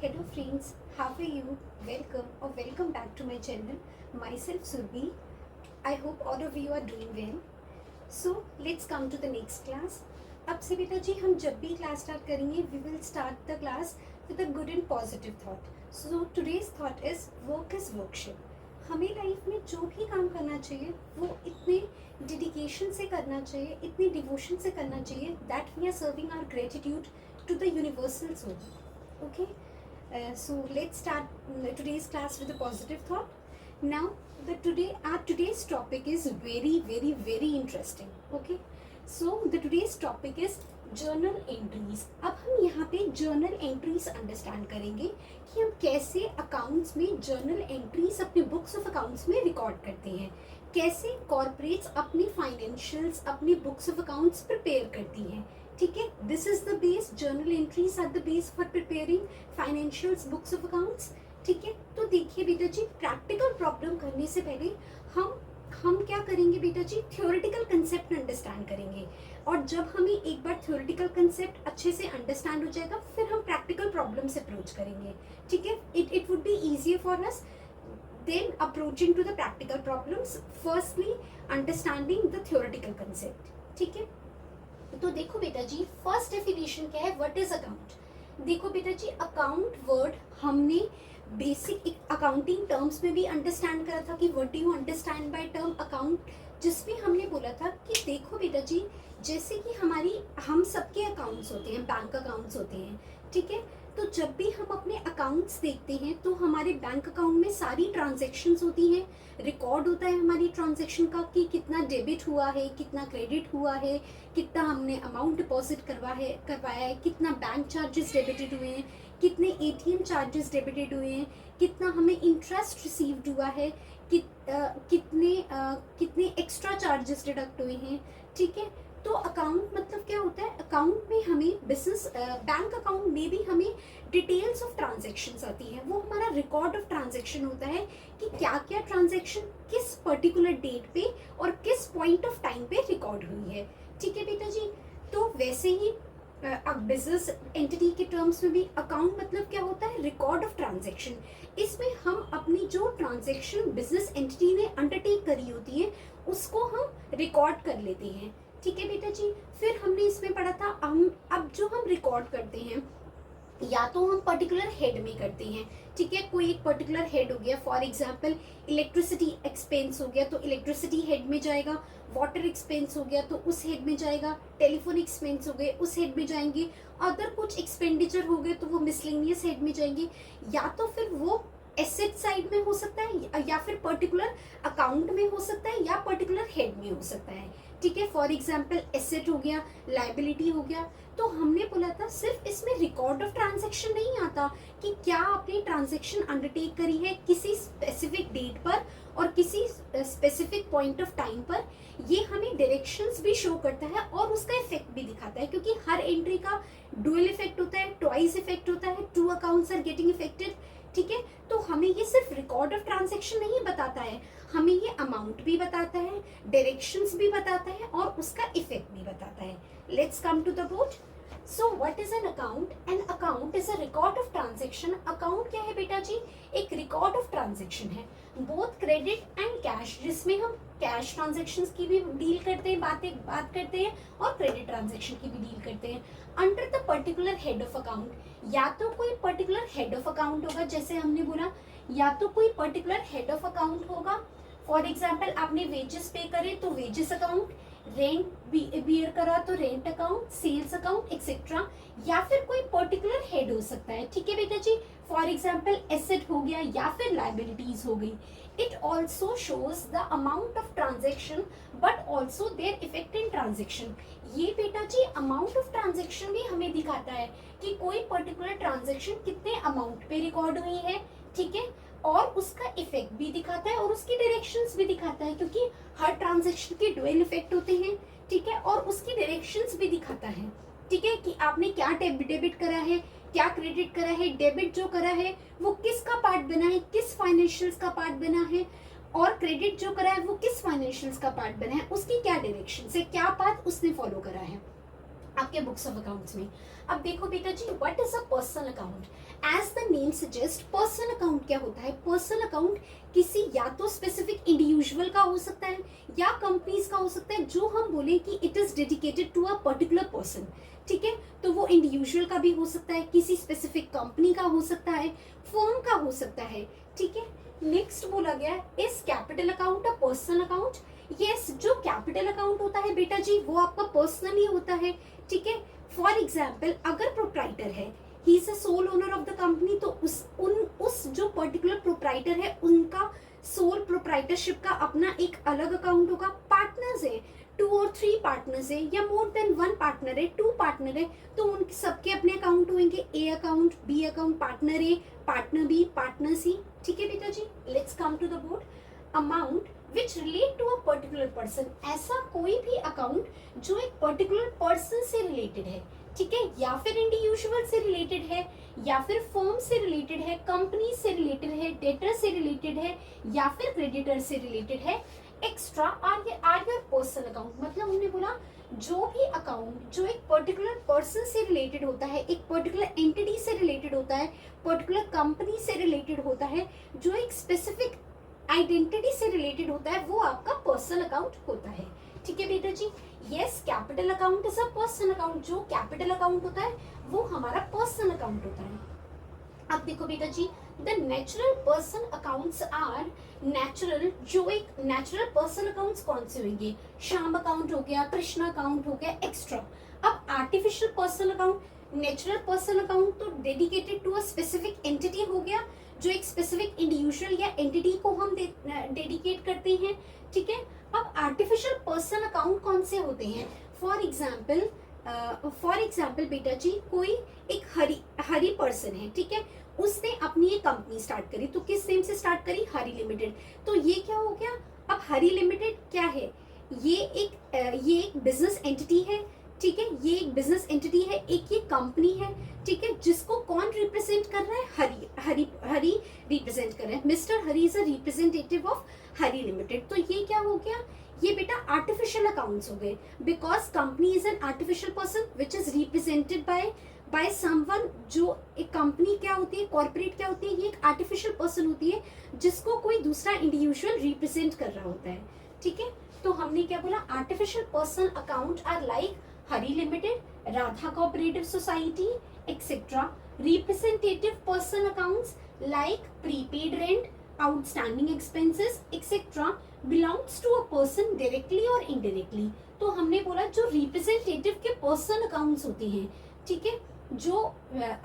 Hello friends, how are you? Welcome back to my channel. Myself Surbhi. I hope all of you are doing well. So let's come to the next class. अब से बेटा जी हम जब भी class start करेंगे we will start the class with a good and positive thought. So today's thought is work is workship. हमें life में जो भी काम करना चाहिए वो इतने डेडिकेशन से करना चाहिए, इतने डिवोशन से करना चाहिए that we are serving our gratitude to the universal soul. Okay. So let's start today's class with a positive thought. Now, our today's topic is very interesting. Okay. So the today's topic is journal entries. अब हम यहाँ पे journal entries understand करेंगे कि हम कैसे accounts में journal entries अपने books of accounts में record करते हैं, कैसे corporates अपनी financials अपनी books of accounts prepare करती हैं. ठीक है, this is the base. Journal entries are the base for preparing financials books of accounts. ठीक है, तो देखिए बेटा जी, प्रैक्टिकल प्रॉब्लम करने से पहले हम क्या करेंगे बेटा जी, थ्योरेटिकल कंसेप्ट अंडरस्टैंड करेंगे. और जब हमें एक बार थ्योरेटिकल कंसेप्ट अच्छे से अंडरस्टैंड हो जाएगा फिर हम प्रैक्टिकल प्रॉब्लम से अप्रोच करेंगे. ठीक है, it would be easier for us than approaching to the practical problems. Firstly understanding the theoretical concept. ठीक है, तो देखो बेटा जी, फर्स्ट डेफिनेशन क्या है, व्हाट इज अकाउंट. देखो बेटा जी, अकाउंट वर्ड हमने बेसिक अकाउंटिंग टर्म्स में भी अंडरस्टैंड करा था कि what do you understand by term account, जिसमें हमने बोला था कि देखो बेटा जी, जैसे कि हम सबके अकाउंट्स होते हैं, बैंक अकाउंट्स होते हैं. ठीक है, तो जब भी हम अपने अकाउंट्स देखते हैं तो हमारे बैंक अकाउंट में सारी ट्रांजैक्शंस होती हैं, रिकॉर्ड होता है हमारी ट्रांजैक्शन का कि कितना डेबिट हुआ है, कितना क्रेडिट हुआ है, कितना हमने अमाउंट डिपॉजिट करवाया है, कितना बैंक चार्जेस डेबिटेड हुए हैं, कितने एटीएम चार्जेस डेबिटेड हुए हैं, कितना हमें इंटरेस्ट रिसीव्ड हुआ है, कितने एक्स्ट्रा चार्जेस डिडक्ट हुए हैं. ठीक है, तो अकाउंट मतलब क्या होता है, अकाउंट में हमें बैंक अकाउंट में भी हमें डिटेल्स ऑफ ट्रांजैक्शंस आती हैं. वो हमारा रिकॉर्ड ऑफ ट्रांजैक्शन होता है कि क्या क्या ट्रांजैक्शन किस पर्टिकुलर डेट पे और किस पॉइंट ऑफ टाइम पे रिकॉर्ड हुई है. ठीक है बेटा जी, तो वैसे ही बिजनेस एंटिटी के टर्म्स में भी अकाउंट मतलब क्या होता है, रिकॉर्ड ऑफ ट्रांजैक्शन. इसमें हम अपनी जो ट्रांजैक्शन बिजनेस एंटिटी ने अंडरटेक करी होती है उसको हम रिकॉर्ड कर लेते हैं. ठीक है बेटा जी, फिर हमने इसमें पढ़ा था अब जो हम रिकॉर्ड करते हैं या तो हम पर्टिकुलर हेड में करते हैं. ठीक है, कोई एक पर्टिकुलर हेड हो गया, फॉर एग्जांपल इलेक्ट्रिसिटी एक्सपेंस हो गया तो इलेक्ट्रिसिटी हेड में जाएगा, वाटर एक्सपेंस हो गया तो उस हेड में जाएगा, टेलीफोन एक्सपेंस हो गए उस हेड में जाएंगे, अदर कुछ एक्सपेंडिचर हो गए तो वो मिसलेनियस हेड में जाएंगे. या तो फिर वो एसेट साइड में हो सकता है या फिर पर्टिकुलर अकाउंट में हो सकता है या पर्टिकुलर हेड में हो सकता है. ठीक है, फॉर एग्जांपल एसेट हो गया, लायबिलिटी हो गया. तो हमने बोला था सिर्फ इसमें रिकॉर्ड ऑफ ट्रांजैक्शन नहीं आता कि क्या आपने ट्रांजैक्शन अंडरटेक करी है किसी स्पेसिफिक डेट पर और किसी स्पेसिफिक पॉइंट ऑफ टाइम पर. ये हमें डायरेक्शंस भी शो करता है और उसका इफेक्ट भी दिखाता है, क्योंकि हर एंट्री का डुअल इफेक्ट होता है, ट्वाइस इफेक्ट होता है, two accounts are getting affected. ठीक है, तो हमें ये सिर्फ रिकॉर्ड ऑफ ट्रांजैक्शन नहीं बताता है, हमें ये अमाउंट भी बताता है, डायरेक्शंस भी बताता है और उसका इफेक्ट भी बताता है. Let's come to the board. So what is an account? An account is a record of transaction. Account क्या है बेटा जी, एक रिकॉर्ड ऑफ ट्रांजैक्शन है, बोथ क्रेडिट एंड कैश, जिसमें हम कैश ट्रांजैक्शंस की भी डील करते हैं, बात करते हैं और क्रेडिट ट्रांजैक्शन की भी डील करते हैं under the particular head of account. या तो कोई पर्टिकुलर हेड ऑफ अकाउंट होगा, जैसे हमने बोला, या तो कोई पर्टिकुलर हेड ऑफ अकाउंट होगा. फॉर एग्जाम्पल आपने वेजेस पे करे तो वेजेस अकाउंट, रेंट बियर करा तो rent account, sales account etcetera. या फिर कोई पर्टिकुलर हेड हो सकता है. ठीक है बेटा जी, फॉर एग्जाम्पल एसेट हो गया या फिर लाइबिलिटीज हो गई. It also shows the amount of transaction but also their effect in transaction. ये बेटा जी अमाउंट ऑफ ट्रांजेक्शन भी हमें दिखाता है कि कोई पर्टिकुलर ट्रांजेक्शन कितने अमाउंट पे रिकॉर्ड हुई है. ठीक है, और उसका इफेक्ट भी दिखाता है और उसकी डायरेक्शंस भी दिखाता है, क्योंकि हर ट्रांजैक्शन के डुअल इफेक्ट होते हैं. ठीक है, और उसकी डायरेक्शंस भी दिखाता है. ठीक है, कि आपने क्या डेबिट करा है, क्या क्रेडिट करा है, डेबिट जो करा है वो किसका पार्ट बना है, किस फाइनेंशियल्स का पार्ट बना है, और क्रेडिट जो करा है वो किस फाइनेंशियल्स का पार्ट बना है, उसकी क्या डायरेक्शन से क्या पाथ उसने फॉलो करा है. आपके बुक्स ऑफ अकाउंट्स में। अब देखो बेटा जी, what is a personal account? As the name suggest, personal account क्या होता है? पर्सनल अकाउंट किसी या तो स्पेसिफिक इंडिविजुअल का हो सकता है या कंपनीज का हो सकता है, जो हम बोले कि it is dedicated to a particular person. ठीक है, तो वो इंडिविजुअल का भी हो सकता है, किसी स्पेसिफिक कंपनी का हो सकता है, फर्म का हो सकता है। ठीक है, नेक्स्ट बोला गया है, is capital account a personal account? Yes, जो कैपिटल अकाउंट होता है बेटा जी वो आपका पर्सनली होता है। ठीक है, फॉर एग्जाम्पल अगर प्रोप्राइटर है, he is a sole owner of the company, तो उस जो पर्टिकुलर प्रोप्राइटर है उनका सोल प्रोप्राइटरशिप का अपना एक अलग अकाउंट होगा। पार्टनर्स है, 2 और 3 पार्टनर्स है या मोर देन 1 पार्टनर है, 2 पार्टनर है, तो उन सबके अपने अकाउंट होंगे, A account, B account, partner A, partner B, partner C. ठीक है बेटा जी, let's come to the board. Amount which relate to a particular person, ऐसा कोई भी अकाउंट जो एक पर्टिकुलर पर्सन से रिलेटेड है। ठीक है, या फिर इंडिविजुअल से रिलेटेड है, या फिर फर्म से रिलेटेड है, कंपनी से रिलेटेड है, डेटर से रिलेटेड है, या फिर क्रेडिटर से रिलेटेड है। Extra are your personal account, मतलब हमने बोला जो भी अकाउंट जो एक पर्टिकुलर पर्सन से रिलेटेड होता है, एक पर्टिकुलर एंटिटी से रिलेटेड होता है, पर्टिकुलर कंपनी से रिलेटेड होता है, जो एक स्पेसिफिक आइडेंटिटी से रिलेटेड होता है, वो आपका पर्सनल अकाउंट होता है। ठीक है बेटा जी, yes, capital account is a personal account, जो कैपिटल अकाउंट होता है वो हमारा पर्सनल अकाउंट होता है। अब देखो बेटा जी, the natural person accounts are natural, जो एक नेचुरल पर्सन अकाउंट्स कौन से होंगे? श्याम अकाउंट हो गया, कृष्णा अकाउंट हो गया, एक्स्ट्रा। अब artificial person account, natural person account तो dedicated to a specific entity हो गया, जो एक स्पेसिफिक इंडिविजुअल या एंटिटी को हम डेडिकेट करते हैं। ठीक है, अब आर्टिफिशियल पर्सन अकाउंट कौन से होते हैं? फॉर एग्जाम्पल बेटा जी, कोई एक हरी पर्सन है, ठीक है, उसने अपनी एक कंपनी स्टार्ट करी, तो किस नेम से स्टार्ट करी? हरी लिमिटेड। तो ये क्या हो गया? अब हरी लिमिटेड क्या है? ये एक बिजनेस एंटिटी है। ठीक है, ये एक बिजनेस एंटिटी है, एक ये कंपनी है। ठीक है, जिसको कौन रिप्रेजेंट कर रहा है? हरी रिप्रेजेंट कर रहा है। Mister Hari is a representative of Hari limited. तो ये क्या हो गया? ये बेटा आर्टिफिशियल अकाउंट्स हो गए, because company is an artificial person which is represented by someone. जो एक कंपनी क्या होती है, कॉर्पोरेट क्या होती है, ये एक आर्टिफिशियल पर्सन होती है जिसको कोई दूसरा इंडिविजुअल रिप्रेजेंट कर रहा होता है। ठीक है, तो हमने क्या बोला? Artificial person account are like Hari limited, Radha cooperative society, etcetera. Representative person accounts like prepaid rent, outstanding expenses, etcetera, belongs to a person directly और इनडायरेक्टली। तो हमने बोला जो रिप्रेजेंटेटिव के पर्सन अकाउंट्स होते हैं, ठीक है, जो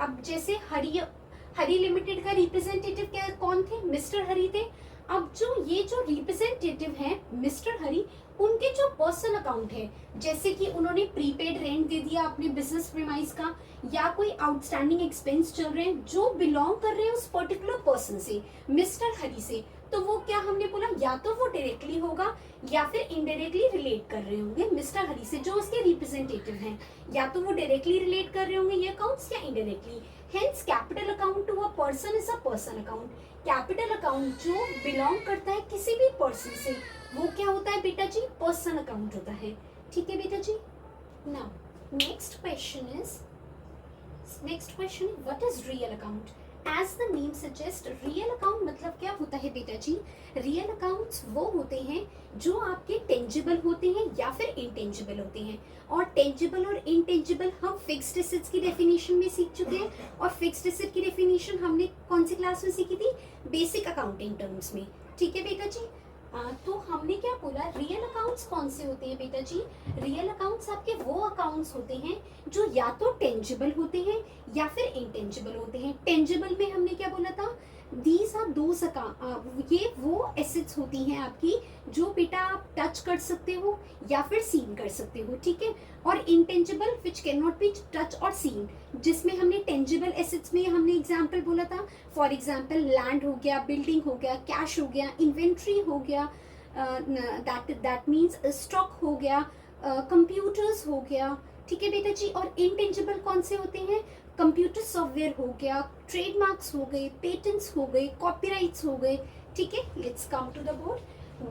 अब जैसे हरी लिमिटेड का रिप्रेजेंटेटिव क्या कौन थे? मिस्टर हरी थे। अब जो रिप्रेजेंटेटिव हैं मिस्टर हरी, उनके जो पर्सनल अकाउंट है, जैसे कि उन्होंने प्रीपेड रेंट दे दिया अपने बिजनेस प्रीमाइस का, या कोई आउटस्टैंडिंग एक्सपेंस चल रहे हैं जो बिलोंग कर रहे हैं उस पर्टिकुलर पर्सन से, मिस्टर हरी से, तो वो क्या हमने बोला? या तो वो डायरेक्टली होगा या फिर इनडायरेक्टली रिलेट कर रहे होंगे मिस्टर हरी से, जो उसके रिप्रेजेंटेटिव हैं, या तो वो डायरेक्टली रिलेट कर रहे होंगे ये अकाउंट्स, या indirectly. Hence capital account to a person is a person account. Capital account जो बिलोंग करता है किसी भी पर्सन से, वो क्या होता है बेटा जी? पर्सन अकाउंट होता है। ठीक है बेटा जी। Now next question is what is real account? As the name suggest, real account मतलब क्या होता है बेटा जी? रियल अकाउंट्स वो होते हैं जो आपके टेंजिबल होते हैं या फिर इनटेंजिबल होते हैं। और टेंजिबल और इनटेंजिबल हम फिक्स्ड एसेट्स की डेफिनेशन में सीख चुके हैं, और फिक्स्ड एसेट की डेफिनेशन हमने कौन सी क्लास में सीखी थी? बेसिक अकाउंटिंग टर्म्स में। ठीक है बेटा जी। तो हमने क्या बोला? रियल अकाउंट्स कौन से होते हैं बेटा जी? रियल अकाउंट्स आपके वो अकाउंट्स होते हैं जो या तो टेंजिबल होते हैं या फिर इनटेंजिबल होते हैं। टेंजिबल में हमने क्या बोला था? दीज आर दोज अकाउंट, ये वो एसेट्स होती हैं आपकी जो बेटा आप टच कर सकते हो या फिर सीन कर सकते हो। ठीक है, और intangible which can not be touch और सीन, जिसमें हमने टेंजिबल एसेट्स में हमने एग्जांपल बोला था। फॉर एग्जांपल लैंड हो गया, बिल्डिंग हो गया, कैश हो गया, इन्वेंट्री हो गया, दैट मीन्स स्टॉक हो गया, कंप्यूटर्स हो गया। ठीक है बेटा जी। और इनटेंजिबल कौन से होते हैं? कंप्यूटर सॉफ्टवेयर हो गया, ट्रेडमार्क्स हो गए, पेटेंट्स हो गए, कॉपीराइट्स हो गए। ठीक है, let's come to the board.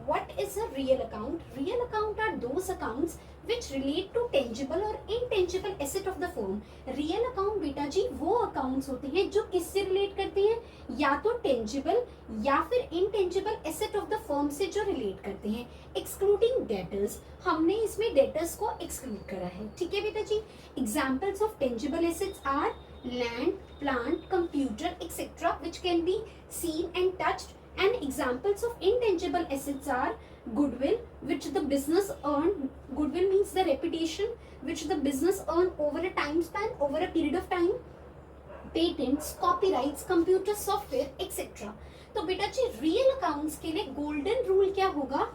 what is a real account? Real account are those accounts which relate to tangible और intangible asset of the firm. Real account बेटा जी वो accounts होते हैं जो किससे relate करते हैं, या तो tangible या फिर intangible asset of the firm से जो relate करते हैं. Excluding debtors, हमने इसमें debtors को exclude करा है. ठीक है बेटा जी. Examples of tangible assets are land, plant, computer, etc. which can be seen and touched. And examples of intangible assets are goodwill, which the business earned. Goodwill means the reputation which the business earned over a time span, over a period of time. Patents, copyrights, computer software, etc. तो बेटा जी real accounts के लिए golden rule क्या होगा?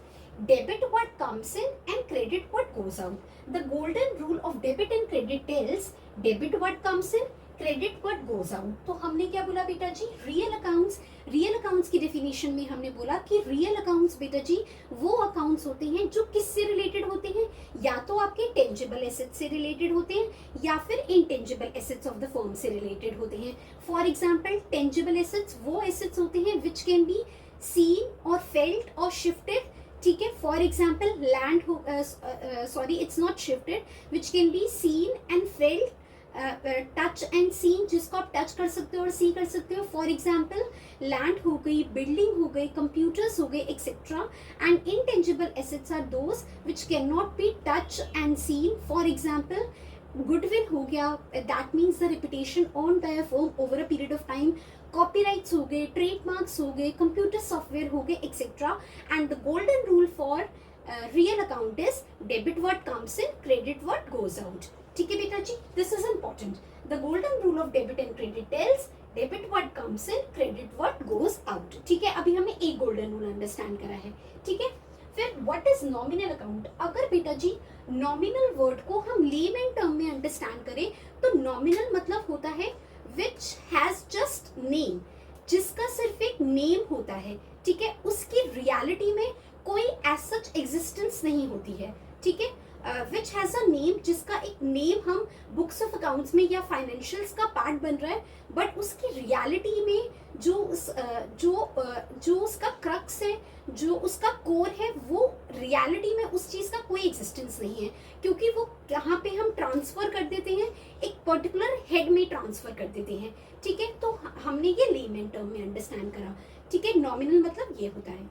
Debit what comes in and credit what goes out. The golden rule of debit and credit tells debit what comes in, credit what goes out. तो हमने क्या बोला बेटा जी? रियल अकाउंट्स की डेफिनेशन में हमने बोला कि रियल अकाउंट्स बेटा जी वो अकाउंट्स होते हैं जो किससे रिलेटेड होते हैं, या तो आपके टेंजिबल एसेट्स से रिलेटेड होते हैं या फिर intangible assets of the firm से रिलेटेड होते हैं. फॉर एग्जाम्पल टेंजिबल एसेट्स वो एसेट्स होते हैं विच कैन बी सीन और फेल्ट और शिफ्टेड. ठीक है. For example land it's not shifted, which can be seen and felt, touch and seen, जिसको आप टच कर सकते हो और सी कर सकते हो. फॉर एग्जाम्पल लैंड हो गई, बिल्डिंग हो गई, कंप्यूटर्स हो गए, etcetera. And intangible assets are those which can not be touch and seen. For example goodwill हो गया, that means the reputation owned by a firm over a period of time. Copyrights हो गए, trademarks हो गए, computer software हो गए, etcetera. And the golden rule for real account is debit what comes in, credit what goes out. ठीक है बेटा जी. This is important. The golden rule of debit and credit tells debit what comes in, credit what goes out. ठीक है. अभी हमने एक golden rule understand करा है. ठीक है. फिर व्हाट इज नॉमिनल अकाउंट? अगर बेटा जी नॉमिनल वर्ड को हम लेमैन टर्म में अंडरस्टैंड करें तो नॉमिनल मतलब होता है विच हैज जस्ट नेम, जिसका सिर्फ एक नेम होता है. ठीक है. उसकी रियलिटी में कोई एज सच एग्जिस्टेंस नहीं होती है. ठीक है. विच हैज अ नेम, जिसका एक नेम हम बुक्स ऑफ अकाउंट्स में या फाइनेंशियल्स का पार्ट बन रहा है, बट उसकी रियलिटी में जो उसका क्रक्स है, जो उसका कोर है, वो रियलिटी में उस चीज का कोई एग्जिस्टेंस नहीं है, क्योंकि वो यहाँ पे हम ट्रांसफर कर देते हैं, एक पर्टिकुलर हेड में ट्रांसफर कर देते हैं. ठीक है. तो हमने ये लेमैन टर्म में अंडरस्टैंड करा. ठीक है. नॉमिनल मतलब ये होता है,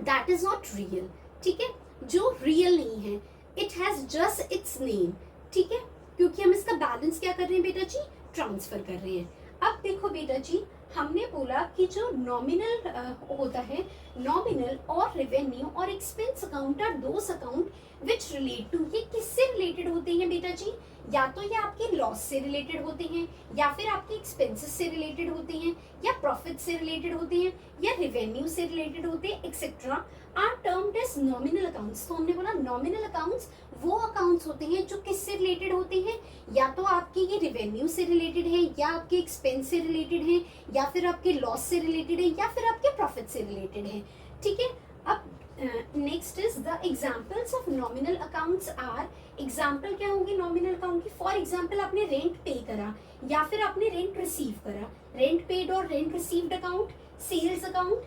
दैट इज नॉट रियल. ठीक है. जो रियल नहीं है, it has just it's name. ठीक है. क्योंकि हम इसका बैलेंस क्या कर रहे हैं बेटा जी? ट्रांसफर कर रहे हैं. अब देखो बेटा जी, हमने बोला कि जो नॉमिनल होता है, नॉमिनल और रेवेन्यू और expense account are those account which relate to. ये किससे रिलेटेड होते हैं बेटा जी? या तो ये आपके लॉस से रिलेटेड होते हैं, या फिर आपके एक्सपेंसेस से रिलेटेड होते हैं, या प्रॉफिट से रिलेटेड होते हैं, या रेवेन्यू से रिलेटेड होते हैं, etcetera. Are termed as nominal accounts. तो हमने बोला नॉमिनल अकाउंट्स वो अकाउंट्स होते हैं जो किससे रिलेटेड होते हैं, या तो आपके ये रेवेन्यू से रिलेटेड है, या आपके एक्सपेंस से रिलेटेड है, या फिर आपके लॉस से रिलेटेड है, या फिर आपके प्रॉफिट से रिलेटेड है. ठीक है. अब next is the examples of nominal accounts are. Example क्या होंगे नॉमिनल अकाउंट की? फॉर एग्जाम्पल आपने रेंट पे करा या फिर आपने रेंट रिसीव करा, रेंट पेड और rent received account, sales account,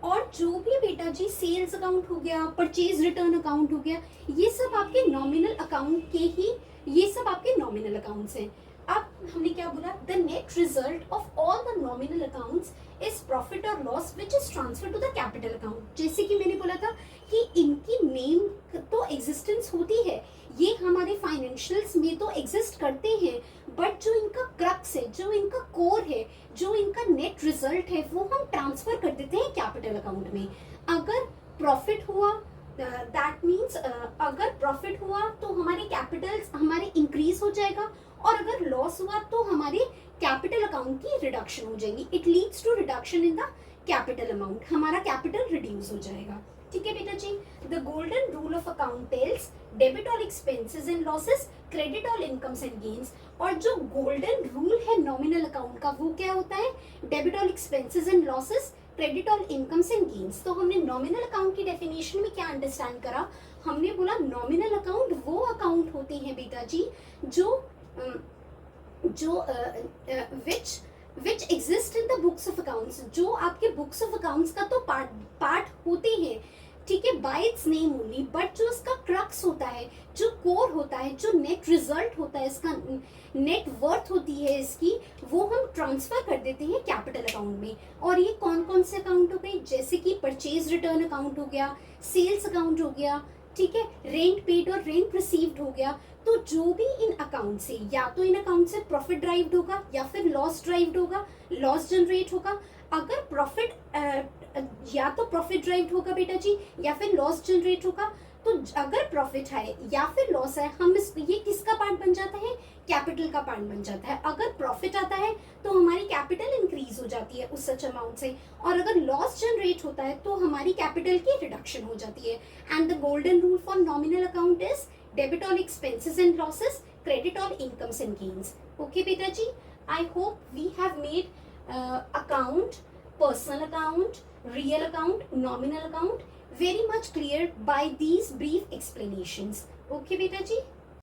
और जो भी बेटा जी सेल्स अकाउंट हो गया, परचेज रिटर्न अकाउंट हो गया, ये सब आपके नॉमिनल अकाउंट के ही, ये सब आपके नॉमिनल अकाउंट्स हैं. अब हमने क्या बोला? The net result of all the nominal accounts is profit और loss which is transfer to the capital account. जैसे कि मैंने बोला था कि इनकी नेम तो एग्जिस्टेंस होती है, ये हमारे फाइनेंशियल्स में तो एग्जिस्ट करते हैं, बट जो इनका क्रक्स है, जो इनका कोर है, जो इनका नेट रिजल्ट है, वो हम ट्रांसफर कर देते हैं कैपिटल अकाउंट में. अगर प्रॉफिट हुआ, दैट मीन्स अगर प्रॉफिट हुआ तो हमारे कैपिटल्स हमारे इंक्रीज हो जाएगा, और अगर लॉस हुआ तो हमारे कैपिटल अकाउंट की रिडक्शन हो जाएगी. It leads to reduction in the capital amount. हमारा कैपिटल रिड्यूस हो जाएगा. ठीक है बेटा जी. The golden rule of account tells debit all expenses and losses, credit all incomes and gains. और जो गोल्डन रूल है नॉमिनल अकाउंट का, वो क्या होता है? Debit all expenses and losses, credit all incomes and gains. तो हमने नॉमिनल अकाउंट की डेफिनेशन में क्या अंडरस्टैंड करा? हमने बोला नॉमिनल अकाउंट वो अकाउंट होते हैं बेटा जी जो which exist in the book books of accounts, जो आपके बुक्स ऑफ अकाउंट्स का तो पार्ट होते हैं, ठीक है, bye it's name only, but जो इसका क्रक्स होता है, जो कोर होता है, जो नेट रिजल्ट होता है, इसका नेट वर्थ होती है इसकी, वो हम ट्रांसफर कर देते हैं कैपिटल अकाउंट में। और ये कौन कौन से अकाउंट हो गए, जैसे कि परचेज रिटर्न अकाउंट हो गया, सेल्स अकाउंट हो गया, ठीक है, रेंट पेड और रेंट रिसीव्ड हो गया। तो जो भी इन अकाउंट से, या तो इन अकाउंट से प्रॉफिट ड्राइव्ड होगा या फिर लॉस ड्राइव्ड होगा, लॉस जनरेट होगा। अगर प्रॉफिट या तो प्रॉफिट ड्राइव्ड होगा बेटा जी, या फिर लॉस जनरेट होगा। तो अगर प्रॉफिट है या फिर लॉस है, हम ये किसका पार्ट बन जाता है, कैपिटल का पार्ट बन जाता है। अगर प्रॉफिट आता है तो हमारी कैपिटल इंक्रीज हो जाती है उस सच अमाउंट से, और अगर लॉस जनरेट होता है तो हमारी कैपिटल की रिडक्शन हो जाती है। And the golden rule for nominal account is debit all expenses and losses, credit all incomes and gains. Okay बेटा जी, I hope we have made account, personal account, real account, nominal account very much clear by these brief explanations. Okay beta ji.